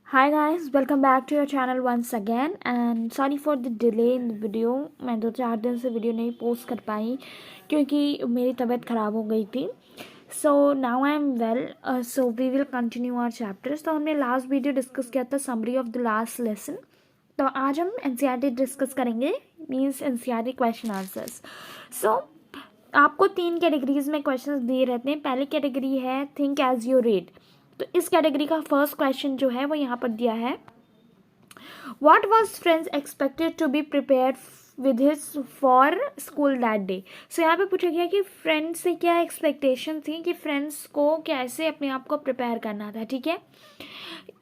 Hi guys, welcome back to your channel once again and sorry for the delay in the video। मैं 2-4 दिन से video नहीं post कर पाई क्योंकि मेरी तबीयत ख़राब हो गई थी। So now I am well, so we will continue our chapters. तो हमने लास्ट वीडियो डिस्कस किया था summary of the last lesson. तो आज हम एनसीईआरटी डिस्कस करेंगे, means NCERT question answers. So आपको 3 कैटेगरीज में क्वेश्चंस दिए रहते हैं। पहली कैटेगरी है थिंक एज यू रीड। तो इस कैटेगरी का फर्स्ट क्वेश्चन जो है वो यहाँ पर दिया है, what was friends expected to be prepared with his for school that day. So यहाँ पे पूछा गया कि फ्रेंड्स से क्या एक्सपेक्टेशन थी, कि फ्रेंड्स को कैसे अपने आप को प्रिपेयर करना था। ठीक है,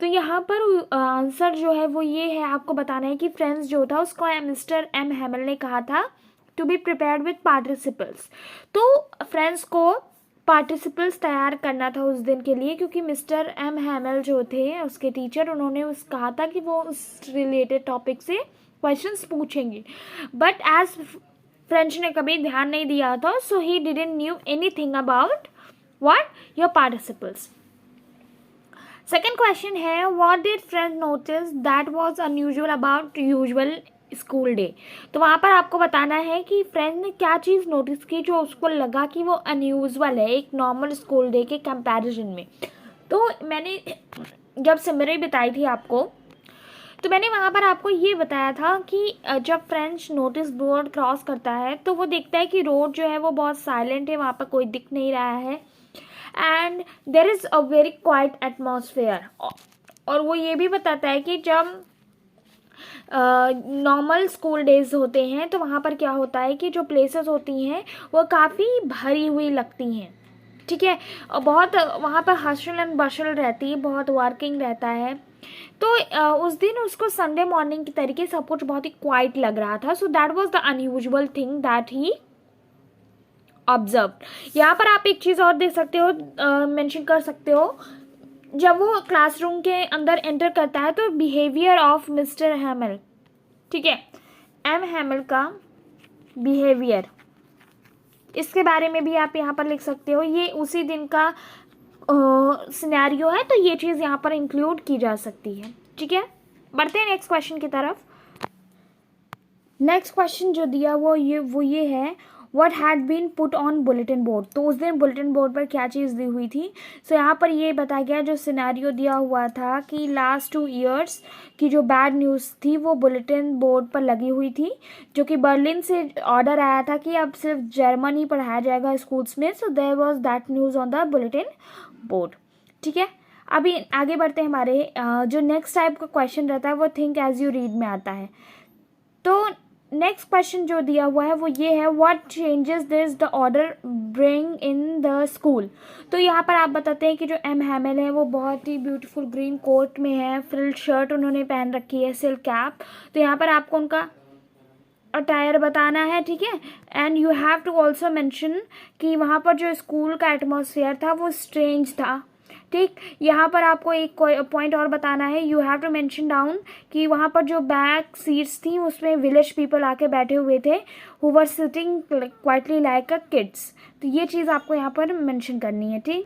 तो यहाँ पर आंसर जो है वो ये है, आपको बताना है कि फ्रेंड्स जो था उसको मिस्टर एम हैमल ने कहा था to be prepared with participles. तो फ्रेंड्स को पार्टिसिपल्स तैयार करना था उस दिन के लिए, क्योंकि मिस्टर एम हैमल जो थे उसके टीचर, उन्होंने कहा था कि वो उस रिलेटेड टॉपिक से क्वेश्चंस पूछेंगे। बट एज फ्रेंच ने कभी ध्यान नहीं दिया था, so he didn't knew anything about what your participles. Second question है, what did friend notice that was unusual about usual school day. तो वहाँ पर आपको बताना है कि फ्रेंड ने क्या चीज़ नोटिस की जो उसको लगा कि वो अनयूजुअल है एक नॉर्मल स्कूल डे के कंपैरिजन में। तो मैंने जब समरी बताई थी आपको, तो मैंने वहाँ पर आपको ये बताया था कि जब फ्रेंच नोटिस बोर्ड क्रॉस करता है तो वो देखता है कि रोड जो है वो बहुत साइलेंट है, वहाँ पर कोई दिख नहीं रहा है and there is a very quiet atmosphere. और वो ये भी बताता है कि जब नॉर्मल स्कूल डेज होते हैं तो वहाँ पर क्या होता है कि जो प्लेसेस होती हैं वो काफ़ी भरी हुई लगती हैं। ठीक है, और बहुत वहाँ पर हशल एंड बशल रहती है, बहुत वर्किंग रहता है। तो उस दिन उसको संडे मॉर्निंग की तरीके सब कुछ बहुत ही क्वाइट लग रहा था। So that was the unusual thing that he observe. यहाँ पर आप एक चीज़ और देख सकते हो, मेंशन कर सकते हो, जब वो क्लासरूम के अंदर एंटर करता है तो बिहेवियर ऑफ मिस्टर हैमल, ठीक है, एम हैमल का बिहेवियर, इसके बारे में भी आप यहाँ पर लिख सकते हो। ये उसी दिन का सिनेरियो है, तो ये चीज़ यहाँ पर इंक्लूड की जा सकती है। ठीक है, बढ़ते हैं नेक्स्ट क्वेश्चन की तरफ। नेक्स्ट क्वेश्चन जो दिया वो ये है, what had been put on bulletin board. तो उस दिन बुलेटिन बोर्ड पर क्या चीज़ दी हुई थी। सो यहाँ पर ये बताया गया, जो सिनेरियो दिया हुआ था कि लास्ट 2 ईयर्स की जो बैड न्यूज़ थी वो बुलेटिन बोर्ड पर लगी हुई थी, जो कि बर्लिन से ऑर्डर आया था कि अब सिर्फ जर्मन ही पढ़ाया जाएगा स्कूल्स में। So there was that news on the bulletin board. ठीक है, अभी आगे बढ़ते हैं। हमारे जो नेक्स्ट टाइप का क्वेश्चन रहता है वो थिंक एज यू रीड में आता है। तो नेक्स्ट क्वेश्चन जो दिया हुआ है वो ये है, what changes this the order bring in the school. तो यहाँ पर आप बताते हैं कि जो एम हैमल है वो बहुत ही ब्यूटीफुल ग्रीन कोट में है, फ्रिल्ड शर्ट उन्होंने पहन रखी है, सिल्क कैप। तो यहाँ पर आपको उनका अटायर बताना है। ठीक है, and you have to also mention कि वहाँ पर जो स्कूल का एटमॉस्फेयर था वो स्ट्रेंज था। ठीक, यहाँ पर आपको एक पॉइंट और बताना है, you have to mention down कि वहाँ पर जो बैक सीट्स थी उसमें विलेज पीपल आके बैठे हुए थे, who were sitting quietly like a kids. तो ये चीज़ आपको यहाँ पर मेंशन करनी है। ठीक,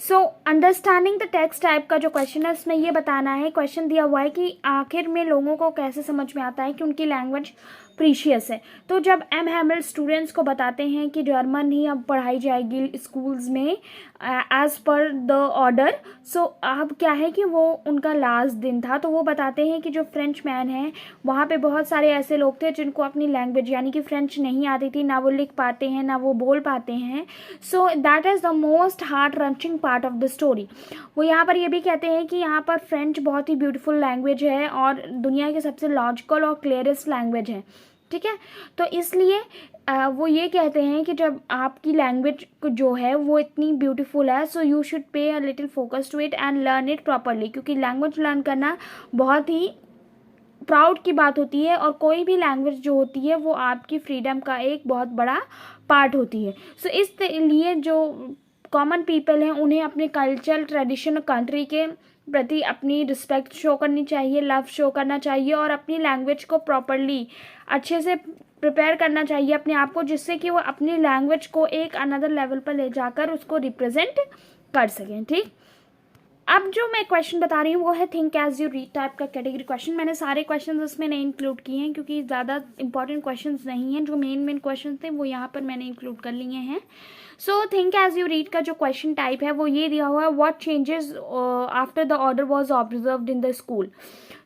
so understanding the text type का जो क्वेश्चन है उसमें ये बताना है, क्वेश्चन दिया हुआ है कि आखिर में लोगों को कैसे समझ में आता है कि उनकी लैंग्वेज प्रीशियस है। तो जब एम हैमल स्टूडेंट्स को बताते हैं कि जर्मन ही अब पढ़ाई जाएगी स्कूल्स में एज पर द ऑर्डर, सो अब क्या है कि वो उनका लास्ट दिन था, तो वो बताते हैं कि जो फ्रेंच मैन है वहाँ पे बहुत सारे ऐसे लोग थे जिनको अपनी लैंग्वेज यानी कि फ्रेंच नहीं आती थी, ना वो लिख पाते हैं ना वो बोल पाते हैं। So that is the most heart wrenching part of the story. वो यहाँ पर ये भी कहते हैं कि यहाँ पर फ्रेंच बहुत ही ब्यूटीफुल लैंग्वेज है और दुनिया की सबसे लॉजिकल और क्लियरेस्ट लैंग्वेज है। ठीक है, तो इसलिए वो ये कहते हैं कि जब आपकी लैंग्वेज जो है वो इतनी ब्यूटीफुल है, सो you should pay a little focus to it and learn it properly, क्योंकि लैंग्वेज लर्न करना बहुत ही प्राउड की बात होती है और कोई भी लैंग्वेज जो होती है वो आपकी फ्रीडम का एक बहुत बड़ा पार्ट होती है। सो इसलिए जो कॉमन पीपल हैं उन्हें अपने कल्चर, ट्रेडिशन और कंट्री के प्रति अपनी रिस्पेक्ट शो करनी चाहिए, लव शो करना चाहिए और अपनी लैंग्वेज को प्रॉपरली अच्छे से प्रिपेयर करना चाहिए अपने आप को, जिससे कि वो अपनी लैंग्वेज को एक अनदर लेवल पर ले जाकर उसको रिप्रेजेंट कर सकें। ठीक, अब जो मैं क्वेश्चन बता रही हूँ वो है think as you read type का कैटेगरी क्वेश्चन। मैंने सारे क्वेश्चन उसमें नहीं इंक्लूड किए हैं क्योंकि ज़्यादा इंपॉर्टेंट क्वेश्चन नहीं हैं। जो मेन क्वेश्चन थे वो यहाँ पर मैंने इंक्लूड कर लिए हैं। So think as you read का जो क्वेश्चन टाइप है वो ये दिया हुआ है, what changes after the order was observed in the school.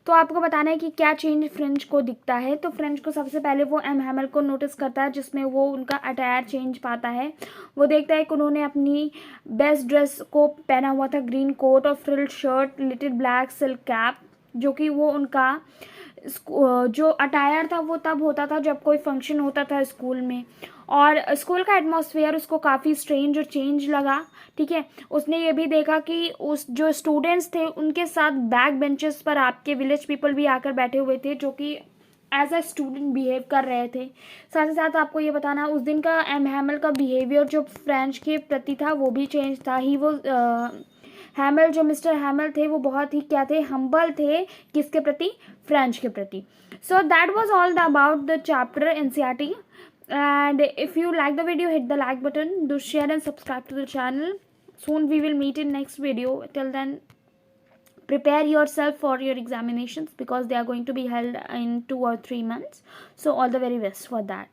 तो आपको बताना है कि क्या चेंज फ्रेंच को दिखता है। तो फ्रेंच को सबसे पहले वो एम हैमल को नोटिस करता है, जिसमें वो उनका अटायर चेंज पाता है। वो देखता है कि उन्होंने अपनी बेस्ट ड्रेस को पहना हुआ था, ग्रीन कोट और frilled shirt, little black silk cap, जो कि वो उनका जो अटायर था वो तब होता था जब कोई फंक्शन होता था स्कूल में। और स्कूल का एटमॉस्फेयर उसको काफ़ी स्ट्रेंज और चेंज लगा। ठीक है, उसने ये भी देखा कि उस जो स्टूडेंट्स थे उनके साथ बैक बेंचेस पर आपके विलेज पीपल भी आकर बैठे हुए थे, जो कि एज अ स्टूडेंट बिहेव कर रहे थे। साथ ही साथ आपको ये बताना उस दिन का एम हैमल का बिहेवियर जो फ्रेंच के प्रति था वो भी चेंज था। ही वो हैमल, जो मिस्टर हैमल थे वो बहुत ही क्या थे, हम्बल थे, किसके प्रति, फ्रेंच के प्रति। So that was all about the chapter NCERT. And if you like the video, hit the like button, do share and subscribe to the channel. Soon we will meet in next video. Till then, prepare yourself for your examinations because they are going to be held in 2 or 3 months. So all the very best for that.